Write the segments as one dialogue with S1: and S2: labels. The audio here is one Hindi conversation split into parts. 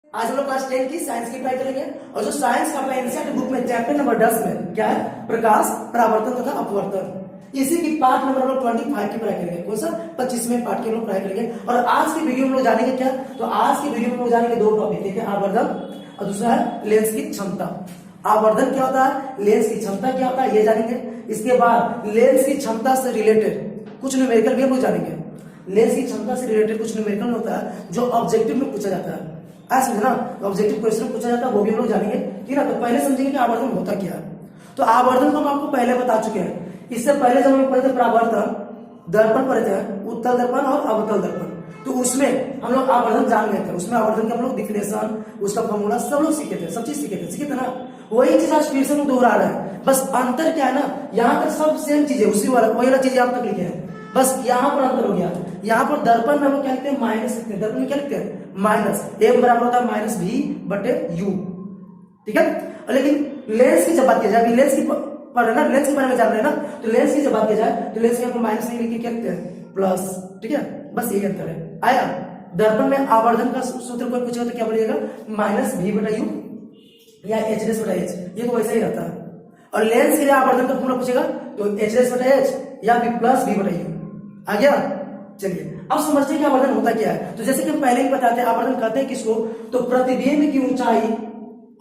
S1: आज हम लोग क्लास 10 की साइंस की पढ़ाई करेंगे और जो साइंस का अपना एनसीईआरटी बुक में चैप्टर नंबर 10 में क्या है, प्रकाश, परावर्तन तथा अपवर्तन। इसी की पार्ट नंबर हम लोग 25 की पढ़ाई करेंगे। कौन सा 25वें पार्ट की हम लोग पढ़ाई करेंगे। और आज की वीडियो में लोग जानेंगे क्या, तो आज की वीडियो में लोग जानेंगे दो टॉपिक, ठीक है, आवर्धन और दूसरा है लेंस की क्षमता। आवर्धन क्या होता है, लेंस की क्षमता क्या होता है, ये जानेंगे। इसके बाद लेंस की क्षमता से रिलेटेड कुछ न्यूमेरिकल भी हम लोग जानेंगे। लेंस की क्षमता से रिलेटेड कुछ न्यूमेरिकल होता है जो ऑब्जेक्टिव में पूछा जाता है, समझे ना, ऑब्जेक्टिव क्वेश्चन पूछा जाता है, वो भी हम लोग जानेंगे, ठीक है। तो पहले समझेंगे कि आवर्धन होता क्या है। तो आवर्धन को हम आपको पहले बता चुके हैं। इससे पहले जब हम पढ़े थे परावर्तन, दर्पण पढ़े थे, उत्तल दर्पण और अवतल दर्पण, तो उसमें हम लोग आवर्धन जान गए थे। उसमें आवर्धन के हम लोग डिफिनेशन, उसका फॉर्मूला सब लोग सीखे थे, सब चीज सीखे थे ना। वही चीज आज फिर से लोग दोहरा रहे हैं, बस अंतर क्या है ना, यहाँ तक सब सेम चीज है, उसी वाला वही वाला चीज यहाँ तक लिखे हैं, बस यहाँ पर अंतर हो गया। यहाँ पर दर्पण में हम लोग क्या लिखते हैं, माइनस लिखते हैं। दर्पण में क्या लिखते हैं, माइनस। एम बराबर होता है माइनस भी बटे यू, ठीक है। लेकिन लेंस की जब बात की जाए, लेंस की पढ़ रहे ना, लेंस के बारे में जान रहे हैं ना, तो लेंस की जब बात की जाए तो लेंस के माइनस नहीं लिख के क्या लिखते हैं, प्लस, ठीक है। बस यही अंतर है। आया। दर्पण में आवर्धन का सूत्र कोई पूछेगा तो क्या बोलिएगा, माइनस भी बटा यू या एच डेस बटा एच, ये तो वैसा ही रहता है। और लेंस के लिए आवर्धन का फॉर्मूला पूछेगा तो एच डेस बटा एच या फिर प्लस भी बटा यू। आ गया। चलिए अब समझते हैं कि आवर्धन होता क्या है। तो जैसे कि हम पहले ही बताते हैं, आवर्धन कहते हैं किसको, तो प्रतिबिंब की ऊंचाई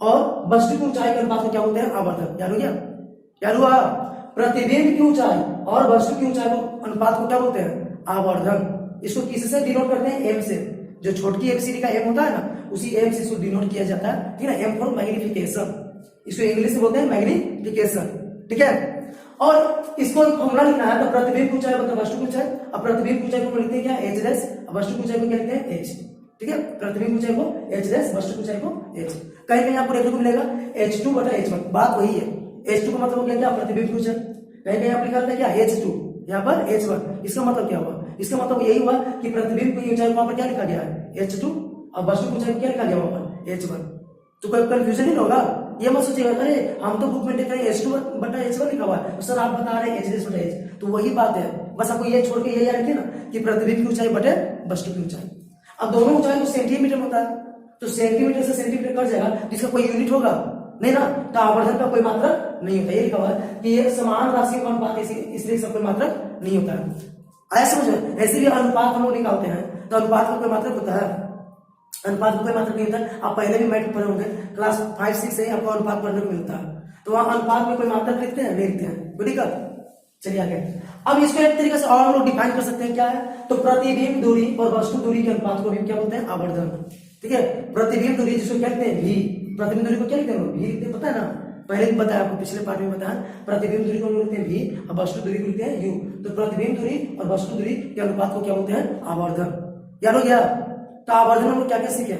S1: और वस्तु की ऊंचाई के अनुपात को क्या बोलते हैं, आवर्धन। याद हो गया, याद हुआ। प्रतिबिंब की ऊंचाई और वस्तु की ऊंचाई को अनुपात को क्या बोलते हैं, आवर्धन। इसको किससे डिनोट करते हैं, एम से। जो छोटी एबीसीडी का एम होता है ना, उसी एम से इसको डिनोट किया जाता है, ठीक है। एम फॉर मैग्निफिकेशन, इसको इंग्लिश में बोलते हैं मैग्निफिकेशन, ठीक है। और इसको फॉर्मूला लिखना है तो प्रतिबिंब की ऊंचाई मतलब वस्तु की ऊंचाई, और प्रतिबिंब की ऊंचाई को लिखते हैं क्या, एच डैश, वस्तु की ऊंचाई को क्या लिखते हैं, एच, ठीक है। प्रतिबिंब की ऊंचाई को एच डैश, वस्तु की ऊंचाई को एच। कहीं कहीं आपको देखने को मिलेगा h2 बटा h1, बात वही है। h2 का मतलब हो गया क्या, प्रतिबिंब की ऊंचाई। कहीं कहीं आप लिखा है क्या, h2, यहाँ पर h1। इसका मतलब क्या हुआ, इसका मतलब यही हुआ कि प्रतिबिंब की ऊंचाई वहां पर क्या लिखा गया है, h2, और वस्तु की ऊंचाई क्या लिखा गया वहां पर, h1। तो कोई कंफ्यूजन नहीं होगा। ये मत सोचिएगा अरे हम तो बुक में देख रहे हैं h2 बटा h1 लिखा हुआ है, तो सर आप बता रहे हैं h डैश बटा h, तो वही बात है। बस आपको ये छोड़ के ये याद रखिए ना कि प्रतिबिंब की ऊंचाई बटे वस्तु की ऊंचाई। अब दोनों ऊंचाई तो सेंटीमीटर में होता है, तो सेंटीमीटर से सेंटीमीटर कट जाएगा, जिसका कोई यूनिट होगा नहीं ना, तो आवर्धन का कोई मात्रक नहीं होता। ये लिखा हुआ है कि ये समान राशियों का अनुपात, इसलिए इसका कोई मात्रक नहीं होता है। आया समझ। ऐसे भी अनुपात हम लोग निकालते हैं तो अनुपात का कोई मात्रक होता है, अनुपात को कोई मात्रक नहीं होता। आप पहले भी मैथ पढ़े होंगे, क्लास 5-6 से ही आपको अनुपात पढ़ने को मिलता है, तो वहां अनुपात में कोई मात्रक लिखते हैं, नहीं लिखते हैं, कोई दिक्कत। चलिए आगे। अब इसको एक तरीके से और हम लोग डिफाइन कर सकते हैं, क्या है, तो प्रतिबिंब दूरी और वस्तु दूरी के अनुपात को भी क्या बोलते हैं, आवर्धन, ठीक है। प्रतिबिंब दूरी जिसको क्या लिखते हैं, भी। प्रतिबिंब दूरी को क्या लिखते हैं, भी लिखते हैं, पता है ना, पहले भी बताया आपको, पिछले पार्ट में बताया। प्रतिबिंब दूरी को लिखते हैं भी और वस्तु दूरी को लिखते हैं यू। तो प्रतिबिंब दूरी और वस्तु दूरी के अनुपात को क्या बोलते हैं, आवर्धन। याद हो गया। तो आवर्धन हम लोग क्या क्या सीखे,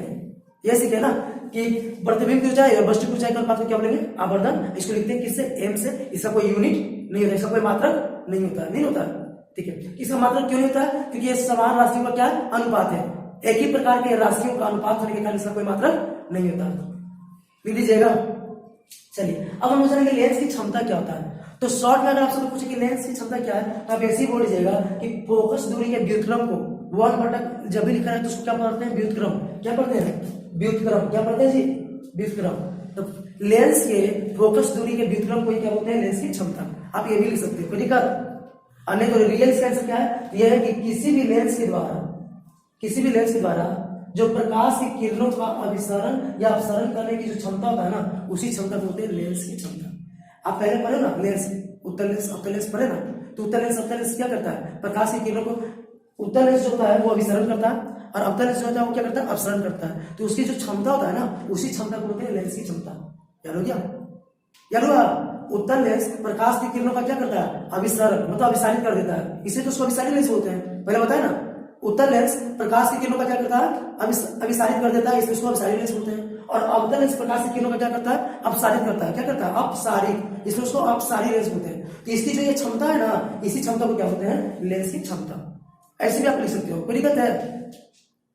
S1: ये सीखे ना कि प्रतिबिंब की ऊंचाई और वस्तु की ऊंचाई का अनुपात को क्या बोलेंगे, आवर्धन। इसको लिखते हैं किससे, एम से। इसका कोई यूनिट नहीं होता, इसका कोई मात्रक नहीं होता, नहीं होता, ठीक है। इसका मात्रक क्यों नहीं होता है, क्योंकि ये समान राशियों का क्या अनुपात है, एक ही प्रकार के राशियों का अनुपात होने के कारण इसका कोई मात्रक नहीं होता। लिख दीजिएगा। चलिए अब हम जानेंगे लेंस की क्षमता क्या होता है। तो शॉर्ट में अगर आपसे पूछे कि लेंस की क्षमता क्या है, तो आप ऐसे ही बोल दीजिएगा कि फोकस दूरी के व्युत्क्रम को 1 बटा, जब भी लिखा है तो उसको क्या पढ़ते हैं, व्युत्क्रम। क्या पढ़ते हैं, व्युत्क्रम। क्या पढ़ते हैं जी, व्युत्क्रम। तो लेंस के फोकस दूरी के व्युत्क्रम को क्या बोलते हैं, लेंस की क्षमता। आप ये भी लिख सकते हो, कोई दिक्कत। अन्य तो रियल इसका आंसर क्या है, यह है कि किसी भी लेंस के द्वारा जो प्रकाश की किरणों का अभिसरण या अपसरण करने की जो क्षमता होता है ना, उसी क्षमता को बोलते हैं लेंस की क्षमता। आप पहले पढ़े ना, लेंस, उत्तल लेंस, अवतल लेंस पढ़े ना, तो उत्तल लेंस अवतल लेंस क्या करता है, प्रकाश की किरणों को, उत्तल लेंस जो होता है वो अभिसरण करता है और अवतल लेंस जो होता है वो क्या करता है, अपसरण करता है। तो उसकी जो क्षमता होता है ना, उसी क्षमता को बोलते हैं लेंस की क्षमता। याद हो गया, याद हुआ। उत्तल लेंस प्रकाश की किरणों का क्या करता है, अभिसरण, मतलब अभिसारित कर देता है, इसे तो उसको अभिसारित लेंस बोलते हैं, पहले बताया ना। उत्तल लेंस प्रकाश की किरणों का क्या करता है, अभिसारित कर देता है, इसलिए उसको अपसारित लेंस बोलते हैं। और अवतल लेंस प्रकाश की किरणों का क्या करता है, अपसारित करता है, क्या करता है, अपसारित, इसलिए उसको अपसारित लेंस बोलते हैं। तो इसकी जो ये क्षमता है ना, इसी क्षमता को क्या बोलते हैं, लेंस की क्षमता। ऐसे भी आप लिख सकते हो, कोई दिक्कत है।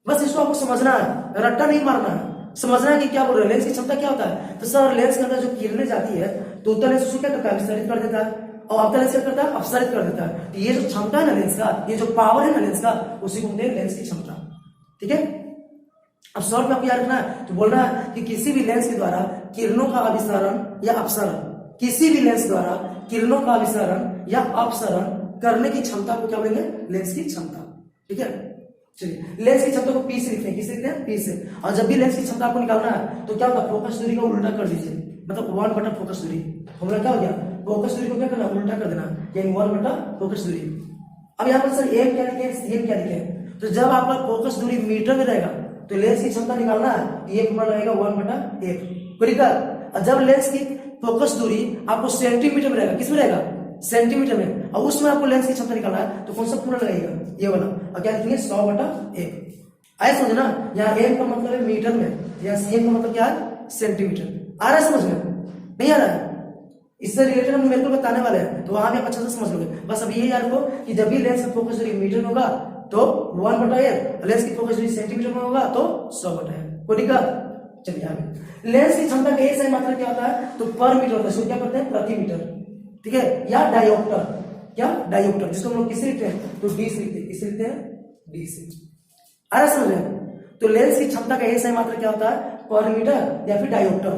S1: बस इसको आपको समझना है, रट्टा नहीं मारना है, समझना है कि क्या बोल रहे हैं, लेंस की क्षमता क्या होता है। तो सर लेंस के अंदर जो किरणें जाती है तो उत्तल लेंस उसको क्या करता है, विस्तरित कर देता है, और अवतल लेंस क्या करता है, अपसारित कर देता है। तो ये जो क्षमता है ना लेंस का, ये जो पावर है ना लेंस का, उसी को बोलते हैं लेंस की क्षमता, ठीक है। अब शॉर्ट में आपको याद रखना है, तो बोल रहा है कि किसी भी लेंस के द्वारा किरणों का अभिसरण या अपसरण, किसी भी लेंस द्वारा किरणों का अभिसरण या अपसरण करने की क्षमता को क्या बोलेंगे? लेंस की क्षमता। ठीक है, चलिए लेंस की क्षमता को पी से लिखते हैं, किससे लिखते हैं? पी से। और जब भी लेंस की क्षमता आपको निकालना है तो क्या होगा? फोकस दूरी को उल्टा कर दीजिए, मतलब 1 फोकस दूरी। हमारा क्या हो गया? फोकस दूरी को क्या करना? उल्टा कर देना, यानी 1 फोकस दूरी। अब यहाँ पर सर एम क्या लिखे? एम क्या लिखे? तो जब आपका फोकस दूरी मीटर में रहेगा तो लेंस की क्षमता निकालना है, ये फॉर्मूला रहेगा 1/f। और जब लेंस की फोकस दूरी आपको सेंटीमीटर में रहेगा, किस में रहेगा? सेंटीमीटर में, और उसमें आपको लेंस की क्षमता निकालना है तो कौन सा फॉर्मूला लगाएगा? ये वाला। और क्या लिखेंगे? 100/f। आए समझना, यहाँ एम का मतलब है मीटर में, यहाँ सीएम का मतलब क्या है? सेंटीमीटर। आ रहा है समझ में? नहीं आ रहा है? इससे रिलेटेड हम न्यूमेरिकल बताने वाले हैं, तो वहां भी आप अच्छे से समझ लोगे। बस अब ये याद रखो कि जब भी लेंस का फोकस दूरी मीटर में होगा तो 1/f, लेंस की फोकस दूरी सेंटीमीटर में होगा तो 100/f। कोई दिक्कत? चलिए आगे। लेंस की क्षमता का एक सही मात्रा क्या होता है? तो पर मीटर होता है, इसको क्या करते हैं? प्रति मीटर। ठीक है, या डायोप्टर, क्या? डायोप्टर, जिसको हम लोग किससे लिखते हैं? तो डी से लिखते हैं, किससे लिखते हैं? डी से। आ रहा समझ में? तो लेंस की क्षमता का एक सही मात्रा क्या होता है? पर मीटर या फिर डायोप्टर।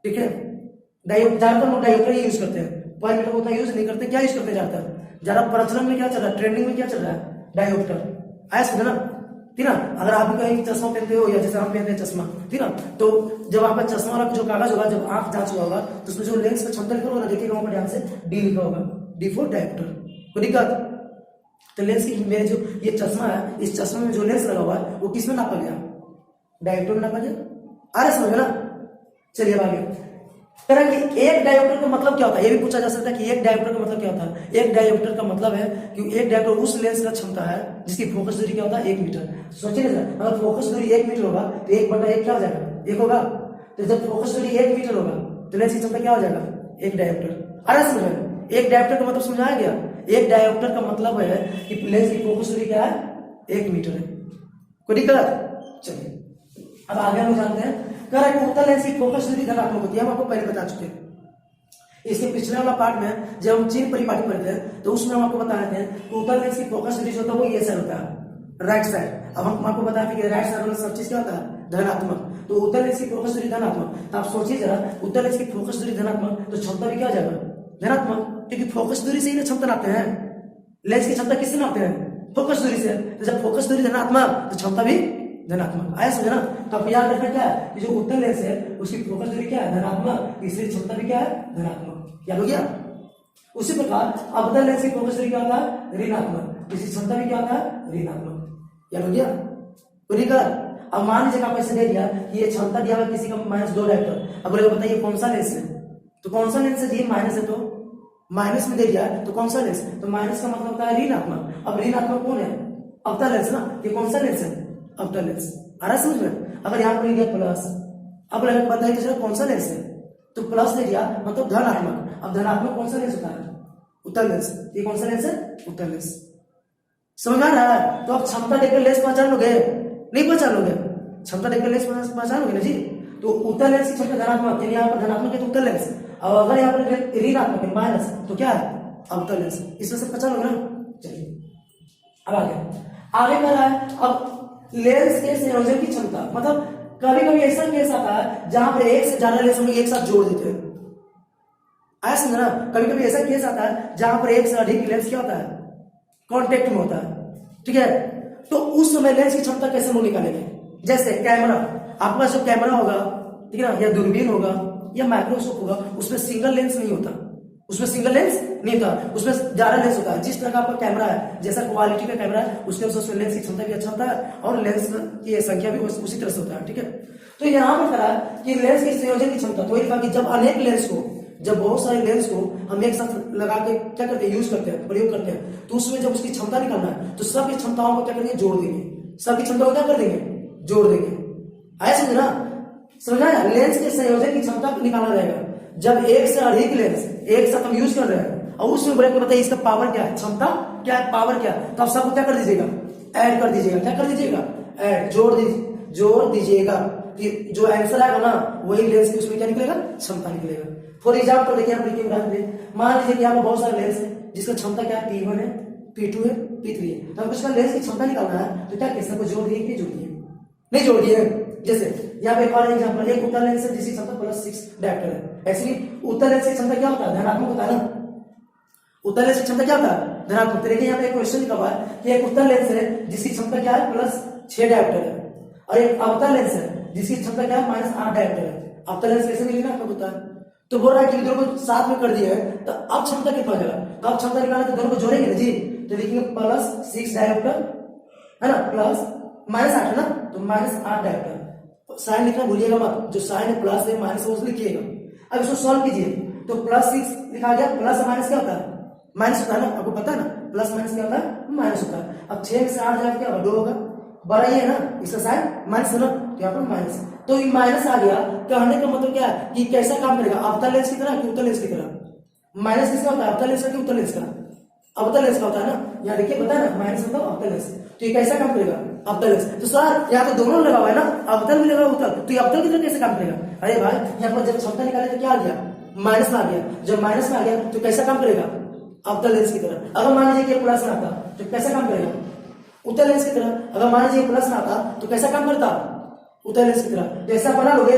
S1: ठीक है, ज्यादातर लोग डायोप्टर ही यूज करते हैं, पर मीटर को उतना यूज नहीं करते। क्या यूज करते हैं ज्यादातर? ज्यादा प्रचलन में क्या चल रहा है? ट्रेंडिंग में क्या चल रहा है? डायोप्टर। आया समझ ना? ठीक ना? अगर आप भी कहीं चश्मा पहनते हो या जैसे हम पहनते हैं चश्मा, ठीक ना, तो जब आपका चश्मा वाला जो कागज होगा, जब आंख जांच हुआ होगा तो उसमें जो लेंस का क्षमता लिखा होगा, देखिएगा वहां पर ध्यान से डी लिखा होगा, डी फॉर डायोप्टर। कोई दिक्कत? तो लेंस की मेरे जो ये चश्मा है, इस चश्मे में जो लेंस लगा हुआ है वो किसमें नापा गया? डायोप्टर में नापा गया। आ रहा समझ ना? चलिए अब आगे। तरह कि एक डायोप्टर का मतलब क्या होता है? ये भी पूछा जा सकता है कि एक डायोप्टर का मतलब क्या होता है? एक डायोप्टर का मतलब है कि एक डायोप्टर उस लेंस का क्षमता है जिसकी फोकस दूरी क्या होता है? 1 मीटर। सोचिए ना, अगर फोकस दूरी 1 मीटर होगा तो 1/1 क्या हो जाएगा? 1 होगा। तो जब फोकस दूरी 1 मीटर होगा तो लेंस की क्षमता क्या हो जाएगा? 1 डायोप्टर। आ रहा समझ में? एक डायोप्टर का मतलब समझाया गया? एक डायोप्टर का मतलब है कि लेंस की फोकस दूरी क्या है? 1 मीटर है। कोई दिक्कत? चलिए अब आगे हम जानते हैं। करेक्ट, उत्तल लेंस की फोकस दूरी धनात्मक होती है, हम आपको पहले बता चुके हैं। इसके पिछले वाला पार्ट में जब हम चिन्ह परिपाटी पढ़ते हैं तो उसमें हम आपको बता रहे थे कि उत्तल लेंस की फोकस दूरी जो होता है वो ये साइड होता है, राइट साइड। अब हम आपको बताते हैं कि राइट साइड वाला सब चीज क्या होता है? धनात्मक। तो उत्तल लेंस की फोकस दूरी धनात्मक, तो आप सोचिए जरा, उत्तल लेंस की फोकस दूरी धनात्मक तो क्षमता भी क्या हो जाएगा? धनात्मक, क्योंकि फोकस दूरी से ही क्षमता नापते हैं। लेंस की क्षमता किससे नापते हैं? फोकस दूरी से। तो जब फोकस दूरी धनात्मक तो क्षमता भी धनात्मक। आया समझना? तो आप याद रखना क्या है कि जो उत्तल लेंस है उसकी फोकस दूरी क्या है? धनात्मक, इसलिए क्षमता भी क्या है? धनात्मक। याद हो गया? उसी प्रकार अवतल लेंस की फोकस दूरी क्या होता है? ऋणात्मक, इसकी क्षमता भी क्या होता है? ऋणात्मक। याद हो गया? तो अब मान लीजिए आपको ऐसे दे दिया कि ये क्षमता दिया हुआ किसी का -2 डायोप्टर। अब बोले बताइए कौन सा लेंस है? तो कौन सा लेंस है जी? माइनस है, तो माइनस में दे दिया तो कौन सा लेंस? तो माइनस का मतलब होता है ऋणात्मक। अब ऋणात्मक कौन है? अवतल लेंस ना। ये कौन सा लेंस है? अवतल लेंस। आ रहा समझ में? अगर यहाँ पर दिया प्लस, अब बताइए तो कौन सा लेंस है? तो प्लस दे दिया मतलब धनात्मक। अब धनात्मक कौन सा लेंस होता है? उत्तल लेंस। ये कौन सा लेंस है? उत्तल लेंस। समझ आ रहा है? तो आप क्षमता देखकर लेंस पहचान लोगे? नहीं पहचान लोगे? क्षमता देखकर लेंस पहचान लोगे ना जी? तो उत्तल लेंस की क्षमता धनात्मक, यानी यहाँ पर धनात्मक है तो उत्तल लेंस। अब अगर यहाँ पर ऋणात्मक है माइनस तो क्या है? अवतल लेंस। इसमें से पहचान लोगे ना? चलिए अब आगे कर रहा है। अब लेंस के संयोजन की क्षमता, मतलब कभी कभी ऐसा केस आता है जहां पर एक से ज्यादा लेंस हम एक साथ जोड़ देते हैं। आया समझना? कभी कभी ऐसा केस आता है जहां पर एक से अधिक लेंस क्या होता है? कांटेक्ट में होता है। ठीक है, तो उस समय लेंस की क्षमता कैसे हम निकालेंगे? जैसे कैमरा, आपके पास जो कैमरा होगा, ठीक है ना, या दूरबीन होगा या माइक्रोस्कोप होगा, उसमें सिंगल लेंस नहीं होता, उसमें सिंगल लेंस नहीं था, उसमें ज्यादा लेंस होता है। जिस तरह का आपका कैमरा है, जैसा क्वालिटी का कैमरा है उसके अनुसार उसमें लेंस की क्षमता भी अच्छा होता है और लेंस की संख्या भी उसी तरह से होता है। ठीक है, तो यहाँ पर करा कि लेंस की संयोजन की क्षमता, तो वही लिखा कि जब अनेक लेंस को, जब बहुत सारे लेंस को हम एक साथ लगा के क्या करते हैं? यूज करते हैं, प्रयोग करते हैं, तो उसमें जब उसकी क्षमता निकालना है तो सबकी क्षमताओं को क्या करेंगे? जोड़ देंगे। सबकी क्षमता को क्या कर देंगे? जोड़ देंगे। आया समझना? समझा? लेंस के संयोजन की क्षमता को निकाला जाएगा जब एक से अधिक लेंस एक साथ हम यूज कर रहे हैं और उसमें बोले तो बताइए इसका पावर क्या है? क्षमता क्या है? पावर क्या है? तो आप सबको क्या कर दीजिएगा? ऐड कर दीजिएगा। क्या कर दीजिएगा? ऐड, जोड़ दीजिएगा। जो आंसर आएगा ना वही लेंस की उसमें क्या निकलेगा? क्षमता निकलेगा। फॉर एग्जाम्पल देखिए, आप लिखिए उदाहरण दे, मान लीजिए कि यहाँ पर बहुत सारे लेंस है जिसका क्षमता क्या है? P1 है, P2 है, P3 है। तो आपको इसका लेंस की क्षमता निकालना है तो क्या कैसे जोड़ दिए? जोड़ दिए। नहीं जोड़ दिए। जैसे यहाँ पे एक और एग्जांपल, एक उत्तल लेंस है जिसकी क्षमता +6 डायोप्टर है। एक्चुअली उत्तल लेंस की क्षमता क्या होता है, धनात्मक होता है ना। उत्तल लेंस की क्षमता क्या होता है, धनात्मक। तो देखिए यहाँ पे एक क्वेश्चन लिखा हुआ है कि एक उत्तल लेंस है जिसकी क्षमता क्या है, +6 डायोप्टर है, और एक अवतल लेंस है जिसकी क्षमता क्या है, -8 डायोप्टर है। अवतल लेंस कैसे मिलेगा आपको पता है। तो बोल रहा है कि दोनों को साथ में कर दिया है, तो अब क्षमता कितना हो जाएगा, तो अब क्षमता निकालना तो दोनों को जोड़ेंगे ना जी। तो देखिए +6 डायोप्टर है ना, प्लस -8 है ना, तो -8 डायोप्टर। साइन लिखना भूलिएगा मत, जो साइन है प्लस है माइनस उस लिखिएगा। अब इसको सॉल्व कीजिए, तो +6 लिखा गया, प्लस माइनस क्या होता है, माइनस होता है ना, आपको पता है ना, प्लस माइनस क्या होता है, माइनस होता है। अब 6 में से 8 जाएगा क्या, 2 होगा, बड़ा ही है ना, इसका साइन माइनस है ना, तो यहाँ पर माइनस। तो ये माइनस आ गया, कहने का मतलब क्या है कि कैसा काम करेगा, अवतल लेंस की तरह कि उत्तल लेंस की तरह। माइनस किसका होता है, अवतल लेंस का कि उत्तल लेंस का, अवतल लेंस का होता है ना। यहाँ देखिए पता है ना, माइनस मतलब अवतल लेंस, तो ये कैसा काम करेगा, अवतल लेंस। तो सर यहाँ तो दोनों लगा हुआ है ना, अवतल भी लगा उत्तल, तो ये अवतल की तरह कैसे काम करेगा। अरे भाई यहाँ पर जब क्षमता निकाले तो क्या आ गया, माइनस में आ गया, जब माइनस में आ गया तो कैसा काम करेगा, अवतल लेंस की तरह। अगर मान लीजिए कि प्लस में आता तो कैसा काम करेगा, उत्तल लेंस की तरह। अगर मान लीजिए प्लस में आता तो कैसा काम करता, उत्तल लेंस की तरह। तो ऐसा बना लोगे,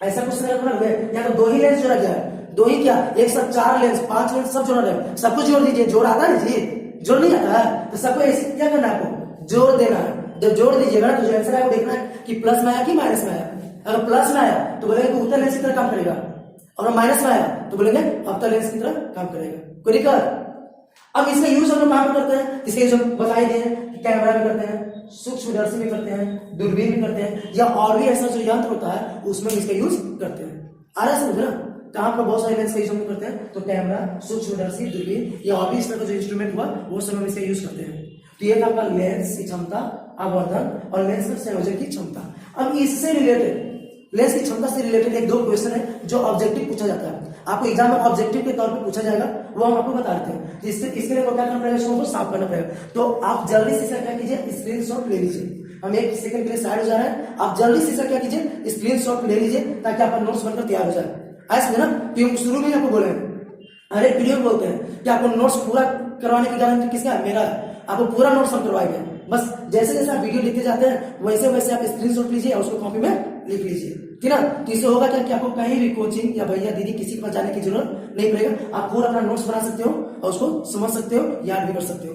S1: ऐसा कुछ नहीं बना लोगे। यहाँ तो 2 ही लेंस जोड़ा गया है, 2 ही क्या, एक साथ 4 लेंस 5 लेंस सब जोड़ा है, सब कुछ जोड़ दीजिए। जोड़ आता है जी, जोड़ नहीं आता है, तो सबको ऐसे क्या करना है, आपको जोड़ देना है। जब जोड़ दीजिएगा ना तो जो आंसर है वो देखना है कि प्लस में आया कि माइनस में आया। अगर प्लस में आया तो बोलेंगे कि उत्तल लेंस की तरह काम करेगा, और माइनस में आया तो बोलेंगे अवतल लेंस की तरह काम करेगा। कोई दिक्कत। अब इसका यूज हम लोग कहां पर करते हैं, इसके जो बताई दिए, कैमरा भी करते हैं, सूक्ष्मदर्शी भी करते हैं, दूरबीन भी करते हैं, या और भी ऐसा जो यंत्र होता है उसमें इसका यूज करते हैं। आ रहा है समझ ना, कहां पर बहुत सारे लेंस का यूज हम लोग करते हैं, तो कैमरा, सूक्ष्मदर्शी, दूरबीन या और भी इस तरह का जो इंस्ट्रूमेंट हुआ वो सब हम इसका यूज करते हैं। तो ये था आपका लेंस की क्षमता, आवर्धन और लेंस का संयोजन की क्षमता। अब इससे रिलेटेड, लेंस की क्षमता से रिलेटेड 1-2 क्वेश्चन है जो ऑब्जेक्टिव पूछा जाता है, आपको एग्जाम में ऑब्जेक्टिव के तौर पे पूछा जाएगा, वो हम आपको बता देते हैं। तो इसके लिए क्या करना पड़ेगा, इसको साफ करना पड़ेगा। तो आप जल्दी से क्या कीजिए, स्क्रीनशॉट ले लीजिए। हम 1 सेकंड के लिए साइड हो जा रहे हैं, आप जल्दी से क्या कीजिए, स्क्रीनशॉट ले लीजिए ताकि आपका नोट्स बनकर तैयार हो जाए। ऐसे ना, क्योंकि शुरू में आपको बोले, अरे वीडियो में बोलते हैं कि आपको नोट्स पूरा करवाने की गारंटी किसका है, मेरा है। आपको पूरा नोट्स हम करवाएंगे, बस जैसे जैसे आप वीडियो लिखते जाते हैं वैसे वैसे आप स्क्रीनशॉट लीजिए और उसको कॉपी में लिख लीजिए, ठीक है ना। तो इससे होगा क्या कि आपको कहीं भी कोचिंग या भैया दीदी किसी के पास जाने की जरूरत नहीं पड़ेगा, आप पूरा अपना नोट्स बना सकते हो और उसको समझ सकते हो, याद भी कर सकते हो।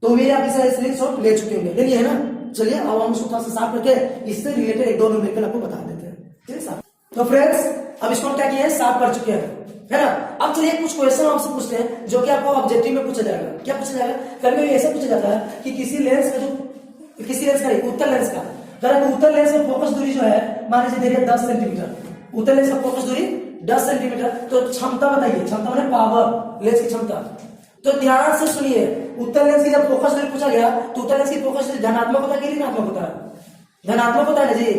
S1: तो मेरे आप इसे स्क्रीनशॉट ले चुके होंगे, ले लिए है ना। चलिए अब हम उसको थोड़ा सा साफ करके इससे रिलेटेड 1-2 न्यूमेरिकल आपको बता देते हैं, ठीक है साहब। तो फ्रेंड्स अब इसको क्या किया है, साफ कर चुके हैं, है ना। अब चलिए कुछ क्वेश्चन आपसे पूछते हैं जो कि आपको ऑब्जेक्टिव में पूछा जाएगा। क्या पूछा जाएगा, कभी ऐसा पूछा जाता है कि किसी लेंस का उत्तल लेंस का, अगर उत्तल लेंस में फोकस दूरी जो है मान लीजिए दे रही है 10 सेंटीमीटर, उत्तल लेंस का फोकस दूरी 10 सेंटीमीटर, तो क्षमता बताइए, क्षमता माने पावर, लेंस की क्षमता। तो ध्यान से सुनिए, उत्तल लेंस की जब फोकस दूरी पूछा गया तो उत्तल लेंस की फोकस दूरी धनात्मक होता है कि ऋणात्मक होता है, धनात्मक होता है ना जी,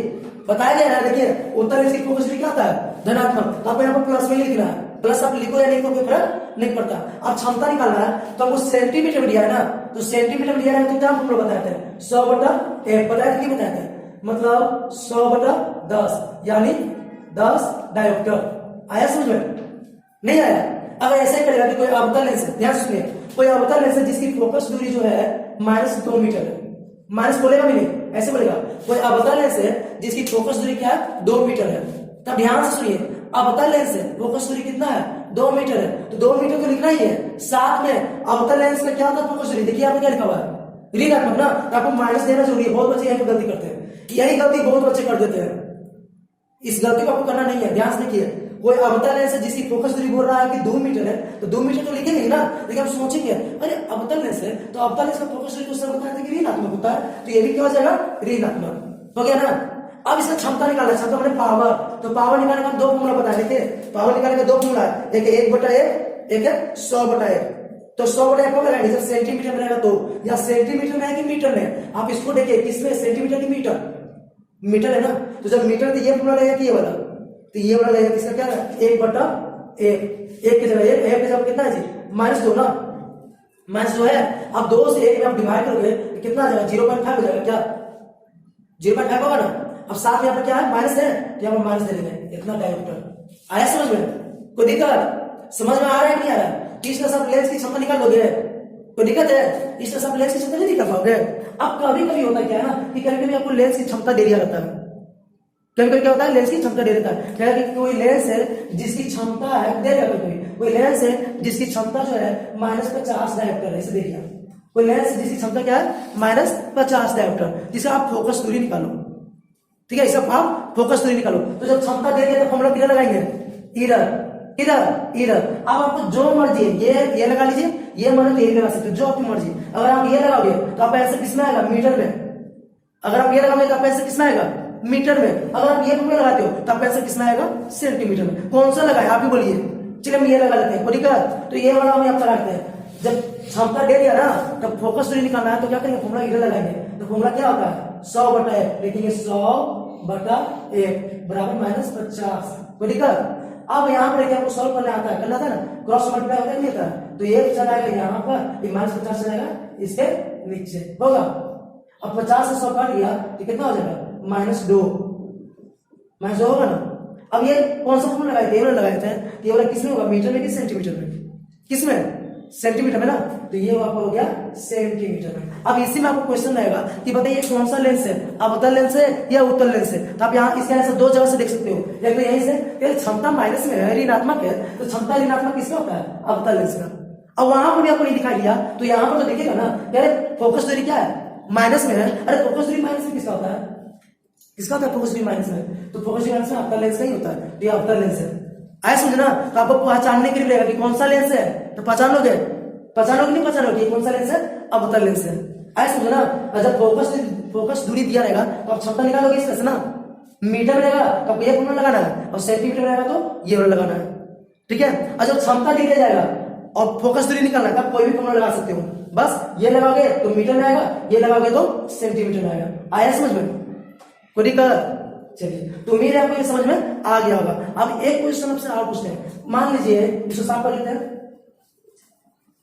S1: बताया गया है। देखिए उत्तल लेंस की फोकस दूरी क्या होता है, धनात्मक। तो आपको यहाँ पर प्लस में लिखना है, प्लस आप लिखो या नहीं तो कोई फर्क नहीं पड़ता। अब क्षमता निकालना है तो आपको सेंटीमीटर में दिया है ना, तो सेंटीमीटर में दिया है तो क्या हम लोग बताते हैं 100/1 बताया, क्या बताते हैं, मतलब 100/10 यानी 10 डायोप्टर। आया समझ में, नहीं आया। अगर ऐसे करेगा कि कोई अवतल लेंस, ध्यान सुनिए, कोई अवतल लेंस है जिसकी फोकस दूरी जो है -2 मीटर है, माइनस बोलेगा भी नहीं, ऐसे बोलेगा। कोई अवतल लेंस है जिसकी फोकस दूरी क्या है, 2 मीटर है। तब ध्यान से सुनिए, अवतल लेंस है फोकस दूरी कितना है, 2 मीटर है, तो 2 मीटर तो लिखना ही है। साथ में अवतल लेंस का क्या होता है फोकस दूरी, देखिए यहाँ पे क्या लिखा हुआ है, ऋणात्मक ना, तो आपको माइनस देना जरूरी है। बहुत बच्चे यही गलती करते हैं, यही गलती बहुत बच्चे कर देते हैं, इस गलती को आपको करना नहीं है। ध्यान से देखिए, कोई अवतल लेंस है जिसकी फोकस दूरी बोल रहा है कि 2 मीटर है, तो 2 मीटर तो लिखेंगे ही ना। लेकिन आप सोचेंगे अरे अवतल लेंस है तो अवतल लेंस का फोकस दूरी तो बताया था कि ऋणात्मक होता है, तो ये भी क्या हो जाएगा, ऋणात्मक हो गया ना। अब इसका क्षमता निकालना है, क्षमता मैंने पावर, तो पावर निकालने का 2 फॉर्मूला बताया, देखिए पावर निकालने का 2 फॉर्मूला है, एक है 1/1, एक है 100/1। तो 100/1 कब लगाएंगे, जब सेंटीमीटर में रहेगा तो, या सेंटीमीटर में है कि मीटर में, आप इसको देखिए किसमें, सेंटीमीटर की मीटर, मीटर है ना। तो जब मीटर तो ये फॉर्मूला लगेगा कि ये वाला, तो ये वाला लगेगा, इसका क्या है 1/1, 1 की जगह 1 की जगह कितना है जी, -2 ना, -2 है। अब 2 से 1 में आप डिवाइड करोगे तो कितना आ जाएगा, 0.5 हो जाएगा, क्या 0.5 होगा ना। अब साथ में यहाँ पर क्या है, माइनस है, तो यहाँ पर माइनस दे देंगे, इतना डायोप्टर। आया समझ में, कोई दिक्कत, समझ में आ रहा है नहीं आ रहा है। इस तरह से आप लेंस की क्षमता निकाल लोगे, कोई दिक्कत है, इस तरह से आप लेंस की क्षमता नहीं निकाल पाओगे। अब कभी कभी होता क्या है ना कि कभी कभी आपको लेंस की क्षमता दे दिया रहता है, कभी कभी क्या होता है लेंस की क्षमता दे देता है, क्या है कि कोई लेंस है जिसकी क्षमता है दे देगा, कोई लेंस है जिसकी क्षमता जो है -50 डायोप्टर है, इसे देखिए कोई लेंस जिसकी क्षमता क्या है -50 डायोप्टर, जिसे आप फोकस दूरी निकालो, ठीक है, इसे आप फोकस दूरी निकालो। तो जब क्षमता देंगे तो फॉर्मूला किधर लगाएंगे, इधर इधर इधर। अब आपको जो मर्जी ये लगा लीजिए, ये मर्जी ये लगा सकते हो, जो आपकी मर्जी। अगर आप ये लगाओगे तो आप आंसर किसमें आएगा, मीटर में। अगर आप ये लगाओगे तो आप आंसर किसमें आएगा, मीटर में। अगर आप ये फॉर्मूला लगाते हो तो आप आंसर किसमें आएगा, सेंटीमीटर में। कौन सा लगाए आप ही बोलिए, चलिए हम ये लगा लेते हैं, कोई दिक्कत। तो ये वाला हम यहाँ पर लगाते हैं। जब क्षमता दे दिया ना तब फोकस दूरी निकालना है तो क्या करेंगे, फॉर्मूला इधर लगाएंगे। तो फॉर्मूला क्या होता है, 100/1 लिखेंगे, 100/1 बराबर -50, कोई दिक्कत। अब यहाँ पर आपको सॉल्व करना आता है, करना था ना, क्रॉस मल्टीप्लाई होता है नहीं होता, तो ये चलाएगा यहाँ पर, ये -50 चलेगा इसके नीचे, होगा। अब 50 से 100 काट लिया तो कितना हो जाएगा, -2 होगा ना। अब ये कौन सा फॉर्मूला लगाए थे, ये वाला लगाए थे, ये वाला किसमें होगा, मीटर में कि सेंटीमीटर में, किसमें, सेंटीमीटर में ना। तो ये आपका हो गया सेंटीमीटर में। अब इसी में आपको क्वेश्चन रहेगा कि बताइए कौन सा लेंस है, अवतल लेंस है या उत्तल लेंस है। तो आप यहाँ इसके आंसर दो जगह से देख सकते हो, एक तो यहीं से, क्षमता माइनस में है, ऋणात्मक है, तो क्षमता ऋणात्मक किसका होता है, अवतल लेंस का। अब वहां पर भी आपको नहीं दिखाई दिया तो यहाँ पर तो देखिएगा ना, अरे फोकस दूरी क्या है, माइनस में है। अरे फोकस दूरी माइनस में किसका होता है, किसका होता है फोकस दूरी माइनस में, तो फोकस दूरी माइनस में अवतल लेंस का ही होता है। तो ये अवतल लेंस है, आए समझना। तो आपको पहचानने के लिए मिलेगा कि कौन सा लेंस है, तो पहचान लोगे नहीं पहचानोगे कौन सा लेंस है, अवतल लेंस है, आए समझना। जब फोकस दूरी दिया रहेगा तो आप क्षमता निकालोगे इसका से ना, मीटर में रहेगा तो आपको ये फॉर्मूला लगाना है, और सेंटीमीटर में रहेगा तो ये वाला लगाना है, ठीक है। और जब क्षमता दिया जाएगा और फोकस दूरी निकालना है, कोई भी फॉर्मूला लगा सकते हो, बस ये लगाओगे तो मीटर में आएगा, ये लगाओगे तो सेंटीमीटर में आएगा। आया समझ में, कोई दिक्कत। चलिए, तो उम्मीद है आपको ये समझ में आ गया होगा। अब एक क्वेश्चन आपसे और पूछते हैं, मान लीजिए इसको साफ कर लेते हैं।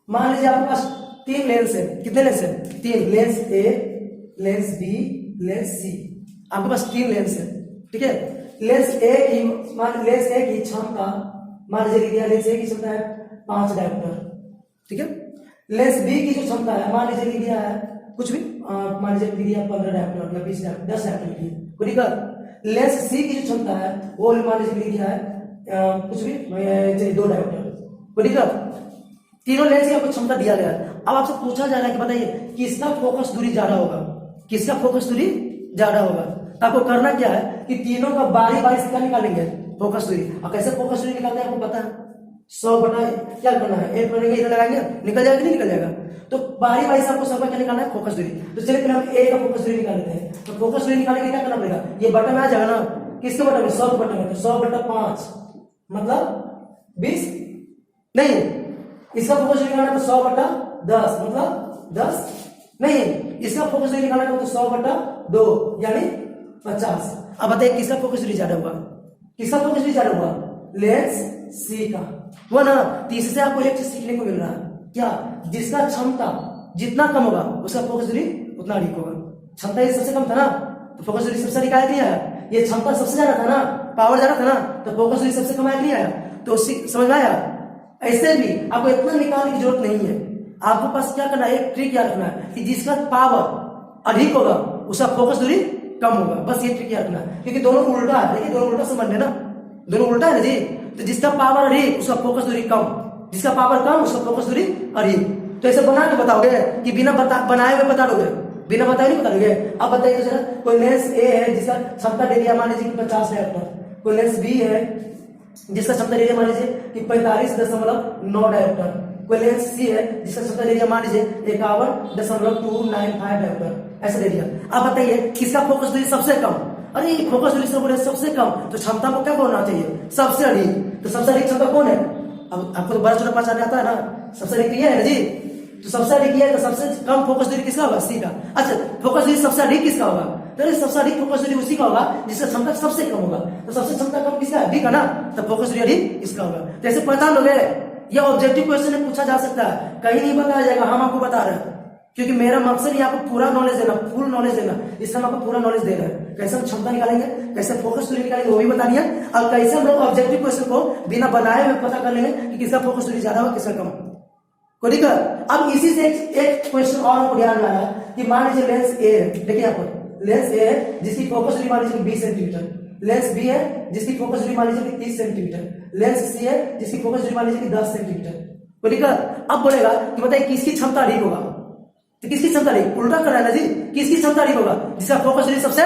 S1: मान लीजिए आपके पास 3 लेंस है, कितने लेंस है, 3, लेंस ए, लेंस बी, लेंस सी, आपके पास 3 लेंस है, ठीक है। लेंस ए की क्षमता मान लीजिए लेंस ए की क्षमता है 5 डायोप्टर, ठीक है। लेंस बी की जो क्षमता है मान लीजिए लिया है कुछ भी, मान लीजिए लिया 15 डायोप्टर या 20 डायोप्टर, 10 डायोप्टर लिखिए, कोई दिक्कत। लेंस सी की जो क्षमता है वो मान लीजिए लिया है कुछ भी 2 डायोप्टर, कोई दिक्कत। तीनों लेंस की आपको क्षमता दिया गया है। अब आपसे पूछा जा रहा है कि बताइए किसका फोकस दूरी ज्यादा होगा, किसका फोकस दूरी ज्यादा होगा। तो आपको करना क्या है कि तीनों का बारी बारी से क्या निकालेंगे, फोकस दूरी। और कैसे फोकस दूरी निकालते हैं आपको पता है, 100 क्या करना है, एक करेंगे इधर लगाएंगे, निकल जाएगा कि नहीं निकल जाएगा। तो बारी बारी से आपको सबका क्या निकालना है, फोकस दूरी। तो चलिए फिर हम ए का फोकस दूरी निकाल लेते हैं। तो फोकस दूरी निकालने के क्या करना पड़ेगा, ये बटन आ जाएगा ना, किसके बटन में, 100 के बटन में। तो 100/5 मतलब 20 नहीं, इसका फोकस दूरी निकालना तो 100/10 मतलब 10 नहीं, इसका फोकस दूरी निकालना तो 100/2 यानी 50। अब बताइए किसका फोकस दूरी ज्यादा हुआ, किसका फोकस दूरी ज्यादा हुआ, लेंस सी का हुआ ना। तीसरे से आपको एक चीज सीखने को मिल रहा है, क्या, जिसका क्षमता जितना कम होगा उसका फोकस दूरी उतना अधिक होगा। क्षमता ये सबसे कम था ना, तो फोकस दूरी सबसे अधिक आया नहीं आया, ये क्षमता सबसे ज्यादा था ना, पावर ज्यादा था ना, तो फोकस दूरी सबसे कम आया नहीं आया। तो समझ में आया। ऐसे भी आपको इतना निकालने की जरूरत नहीं है, आपको पास क्या करना है, एक ट्रिक याद रखना है कि जिसका पावर अधिक होगा उसका फोकस दूरी कम होगा, बस ये ट्रिक याद रखना है। क्योंकि दोनों उल्टा है, देखिए दोनों उल्टा संबंध है ना, दोनों उल्टा है ना जी। तो जिसका पावर अधिक उसका फोकस दूरी कम, जिसका पावर कम उसका फोकस दूरी अधिक। तो ऐसे बना के बताओगे कि बिना बनाए हुए बता दोगे, बिना बताए नहीं बता दोगे। अब बताइए तो जरा, कोई लेंस ए है जिसका क्षमता दे दिया मान लीजिए 50 डायोप्टर, कोई लेंस बी है जिसका क्षमता दे दिया मान लीजिए कि 45.9 डायोप्टर, कोई लेंस सी है जिसका क्षमता दे दिया मान लीजिए 51.295 डायोप्टर, ऐसा दे दिया। अब बताइए किसका फोकस दूरी सबसे कम। अरे फोकस दूरी सबसे कम, तो क्षमता को क्या होना चाहिए, सबसे अधिक। तो सबसे अधिक क्षमता कौन है, अब आपको तो बड़ा छोटा पहचान आता है ना, सबसे अधिक ये है ना जी। तो सबसे अधिक ये है, तो सबसे कम फोकस दूरी किसका होगा, सी का। अच्छा, फोकस दूरी सबसे अधिक किसका होगा, तो सबसे अधिक फोकस दूरी उसी का होगा जिसका क्षमता सबसे कम होगा। तो सबसे क्षमता कम किसका है, बी का ना, तो फोकस दूरी अधिक इसका होगा। तो ऐसे पहचान लोगे, ये ऑब्जेक्टिव क्वेश्चन में पूछा जा सकता है, कहीं नहीं बताया जाएगा, हम आपको बता रहे हैं। क्योंकि मेरा मकसद ये आपको पूरा नॉलेज देना, फुल नॉलेज देना, इससे हम आपको पूरा नॉलेज दे रहे हैं। कैसे हम क्षमता निकालेंगे, कैसे फोकस दूरी निकालेंगे वो भी बता दिया, और कैसे हम लोग ऑब्जेक्टिव क्वेश्चन को बिना बनाए हुए पता कर लेंगे कि किसका फोकस दूरी ज्यादा हो किसका कम। कोई दिक्कत। अब इसी से एक क्वेश्चन और आपको ध्यान में आया कि मान लीजिए लेंस ए है, देखिए यहाँ पर लेंस ए है जिसकी फोकस दूरी मान लीजिए 20 सेंटीमीटर, लेंस बी है जिसकी फोकस दूरी मान लीजिए 30 सेंटीमीटर, लेंस सी है जिसकी फोकस दूरी मान लीजिए 10 सेंटीमीटर। बोलिएगा अब बोलेगा कि बताइए किसकी क्षमता अधिक होगा, तो किसकी क्षमता अधिक, उल्टा कर रहा है ना जी, किसकी क्षमता अधिक होगा, जिसका फोकस दूरी सबसे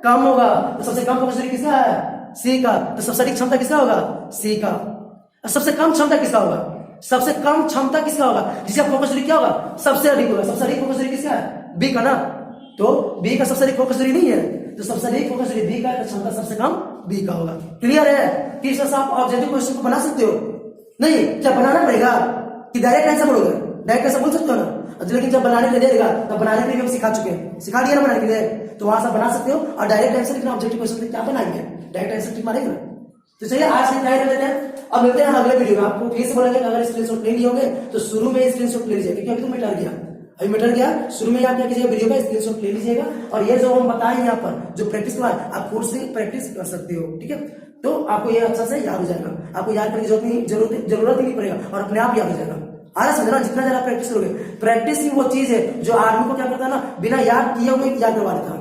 S1: कम होगा, तो सबसे कम फोकस दूरी किसका है, सी का, तो सबसे अधिक क्षमता किसका होगा, सी का। और सबसे कम क्षमता किसका होगा, सबसे कम क्षमता किसका होगा, जिसका फोकस दूरी क्या होगा, सबसे अधिक होगा, सबसे अधिक फोकस दूरी किसका है, बी का ना, तो बी का सबसे अधिक फोकस दूरी नहीं है, तो सबसे अधिक फोकस दूरी बी का, क्षमता सबसे कम बी का होगा। क्लियर है, फिर से आप ऑब्जेक्टिव क्वेश्चन को बना सकते हो, नहीं क्या बनाना पड़ेगा कि डायरेक्ट आंसर बोलोगे, डायरेक्ट आंसर बोल सकते हो ना, लेकिन जब बनाने के लिए देगा तब बनाने के लिए हम सिखा चुके हैं, सिखा दिया ना बनाने के लिए, तो वहां से बना सकते हो। और डायरेक्ट आंसर लिखना ऑब्जेक्टिव क्वेश्चन क्या बनाएंगे, डायरेक्ट आंसर टिक मारेंगे ना। तो चलिए आज की तैयारी कर लेते हैं, अब मिलते हैं अगले वीडियो में। आपको फिर से बोलेंगे अगर स्क्रीनशॉट ले लिए होंगे तो शुरू में स्क्रीनशॉट ले लीजिए, क्योंकि अभी तो मिटर गया, अभी मिटर गया, शुरू में आप क्या कीजिएगा, वीडियो का स्क्रीनशॉट ले लीजिएगा, और ये जो हम बताएं यहाँ पर जो प्रैक्टिस हुआ आप खुद से प्रैक्टिस कर सकते हो, ठीक है, तो आपको ये अच्छा से याद हो जाएगा, आपको याद करने की जरूरत ही नहीं पड़ेगा, और अपने आप याद हो जाएगा। आया समझना, जितना ज्यादा प्रैक्टिस करोगे, प्रैक्टिस ही वो चीज है जो आदमी को क्या करता है ना, बिना याद किए हुए याद करवा देता है।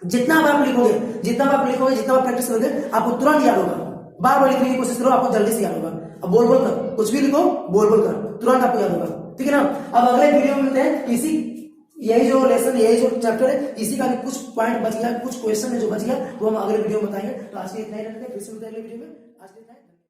S1: जितना बार आप लिखोगे, जितना बार आप लिखोगे, जितना बार प्रैक्टिस करोगे, आपको तुरंत याद होगा। बार बार लिखने की कोशिश करो, आपको जल्दी से याद होगा। अब बोल बोल कर कुछ भी लिखो, बोल बोल कर तुरंत आपको याद होगा, ठीक है ना। अब अगले वीडियो में मिलते हैं, इसी यही जो लेसन, यही जो चैप्टर है, इसी का भी कुछ पॉइंट बच गया, कुछ क्वेश्चन है जो बच गया, वो हम अगले वीडियो में बताएंगे। तो आज के इतना ही रहते हैं, फिर से मिलते हैं अगले वीडियो में। आज के